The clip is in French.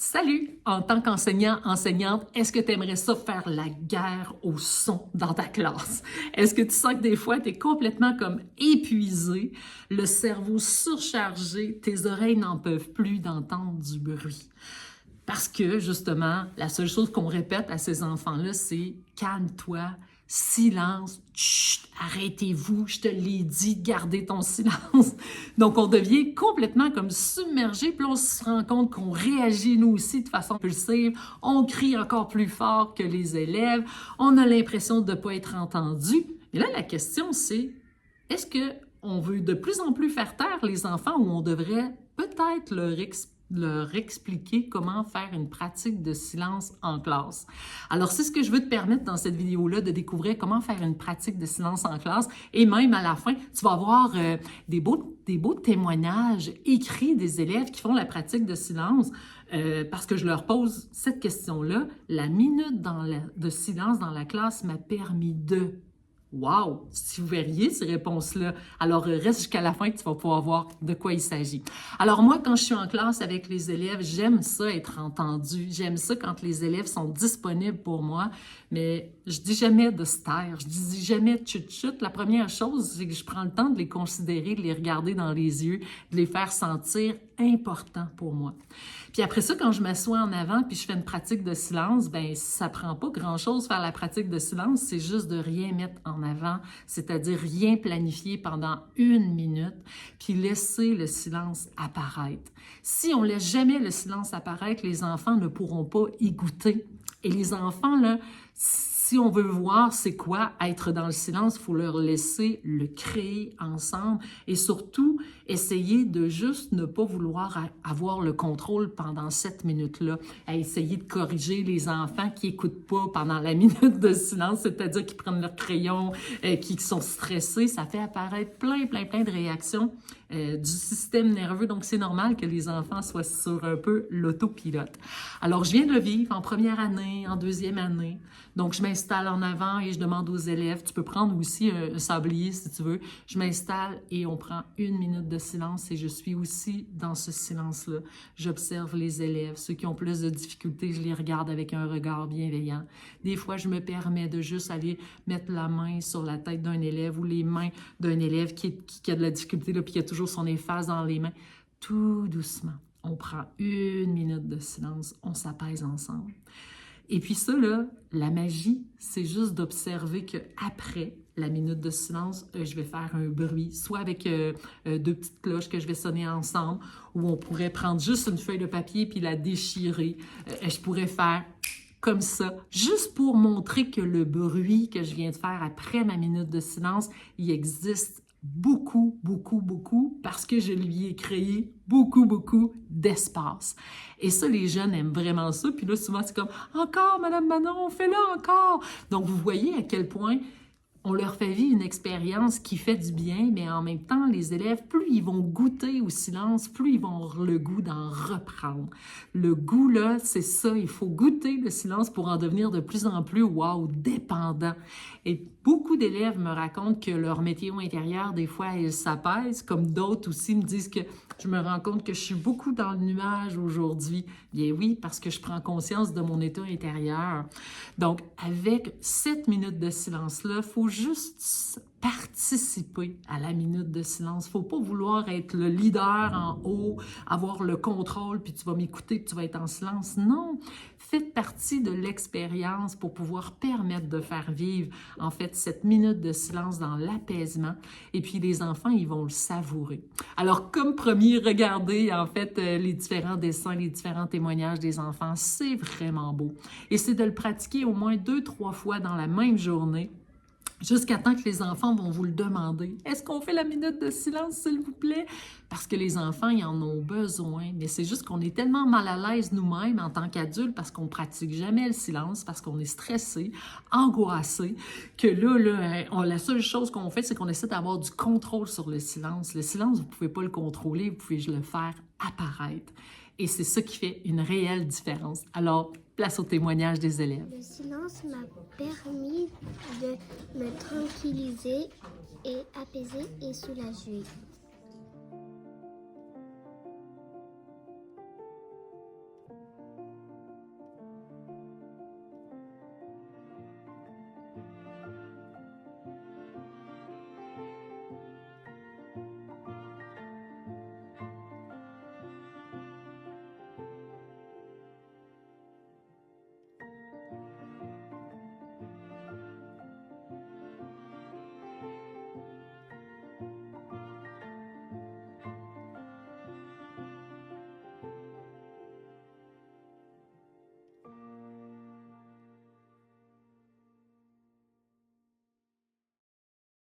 Salut! En tant qu'enseignant, enseignante, est-ce que tu aimerais ça faire la guerre au son dans ta classe? Est-ce que tu sens que des fois, tu es complètement comme épuisé, le cerveau surchargé, tes oreilles n'en peuvent plus d'entendre du bruit? Parce que, justement, la seule chose qu'on répète à ces enfants-là, c'est « calme-toi ». Silence, chut, arrêtez-vous, je te l'ai dit, gardez ton silence. Donc, on devient complètement comme submergé, puis on se rend compte qu'on réagit nous aussi de façon impulsive, on crie encore plus fort que les élèves, on a l'impression de ne pas être entendu. Et là, la question, c'est, est-ce qu'on veut de plus en plus faire taire les enfants ou on devrait peut-être leur expliquer comment faire une pratique de silence en classe. Alors, c'est ce que je veux te permettre dans cette vidéo-là, de découvrir comment faire une pratique de silence en classe. Et même à la fin, tu vas avoir des beaux témoignages écrits des élèves qui font la pratique de silence parce que je leur pose cette question-là. La minute de silence dans la classe m'a permis de... Wow! Si vous verriez ces réponses-là, alors reste jusqu'à la fin que tu vas pouvoir voir de quoi il s'agit. Alors moi, quand je suis en classe avec les élèves, j'aime ça être entendu. J'aime ça quand les élèves sont disponibles pour moi, mais je dis jamais de se taire, je dis jamais de chut-chut. La première chose, c'est que je prends le temps de les considérer, de les regarder dans les yeux, de les faire sentir importants pour moi. Puis après ça, quand je m'assois en avant puis je fais une pratique de silence, ben ça prend pas grand-chose faire la pratique de silence, c'est juste de rien mettre en avant, c'est-à-dire rien planifier pendant 1 minute, puis laisser le silence apparaître. Si on laisse jamais le silence apparaître, les enfants ne pourront pas y goûter. Et les enfants, là, si on veut voir c'est quoi être dans le silence, il faut leur laisser le créer ensemble et surtout essayer de juste ne pas vouloir avoir le contrôle pendant 7 minutes-là, à essayer de corriger les enfants qui n'écoutent pas pendant la minute de silence, c'est-à-dire qui prennent leur crayon, qui sont stressés. Ça fait apparaître plein de réactions du système nerveux. Donc, c'est normal que les enfants soient sur un peu l'autopilote. Alors, je viens de le vivre en première année, en deuxième année. Donc, je m'installe en avant et je demande aux élèves, tu peux prendre aussi un sablier si tu veux. Je m'installe et on prend 1 minute de silence et je suis aussi dans ce silence-là. J'observe les élèves. Ceux qui ont plus de difficultés, je les regarde avec un regard bienveillant. Des fois, je me permets de juste aller mettre la main sur la tête d'un élève ou les mains d'un élève qui a de la difficulté, là, puis qui a toujours son efface dans les mains. Tout doucement, on prend 1 minute de silence, on s'apaise ensemble. Et puis ça, là, la magie, c'est juste d'observer qu'après la minute de silence, je vais faire un bruit, soit avec 2 petites cloches que je vais sonner ensemble, ou on pourrait prendre juste une feuille de papier puis la déchirer. Je pourrais faire comme ça, juste pour montrer que le bruit que je viens de faire après ma minute de silence, il existe beaucoup, parce que je lui ai créé beaucoup d'espace. Et ça, les jeunes aiment vraiment ça. Puis là, souvent, c'est comme « Encore, Madame Manon, fais-le encore! » Donc, vous voyez à quel point on leur fait vivre une expérience qui fait du bien, mais en même temps, les élèves, plus ils vont goûter au silence, plus ils vont avoir le goût d'en reprendre. Le goût, là, c'est ça, il faut goûter le silence pour en devenir de plus en plus, wow, dépendant. Et beaucoup d'élèves me racontent que leur météo intérieur, des fois, ils s'apaisent, comme d'autres aussi me disent que je me rends compte que je suis beaucoup dans le nuage aujourd'hui. Bien oui, parce que je prends conscience de mon état intérieur. Donc, avec 7 minutes de silence-là, il faut juste participer à la minute de silence. Il ne faut pas vouloir être le leader en haut, avoir le contrôle, puis tu vas m'écouter, puis tu vas être en silence. Non, faites partie de l'expérience pour pouvoir permettre de faire vivre, en fait, cette minute de silence dans l'apaisement. Et puis, les enfants, ils vont le savourer. Alors, comme promis, regardez, en fait, les différents dessins, les différents témoignages des enfants. C'est vraiment beau. Et c'est de le pratiquer au moins 2-3 fois dans la même journée, jusqu'à temps que les enfants vont vous le demander. Est-ce qu'on fait la minute de silence, s'il vous plaît? Parce que les enfants, ils en ont besoin. Mais c'est juste qu'on est tellement mal à l'aise nous-mêmes en tant qu'adultes parce qu'on ne pratique jamais le silence, parce qu'on est stressé, angoissé, que là, la seule chose qu'on fait, c'est qu'on essaie d'avoir du contrôle sur le silence. Le silence, vous ne pouvez pas le contrôler, vous pouvez le faire apparaître. Et c'est ça qui fait une réelle différence. Alors, place au témoignage des élèves. Le silence m'a permis de me tranquilliser et apaiser et soulager.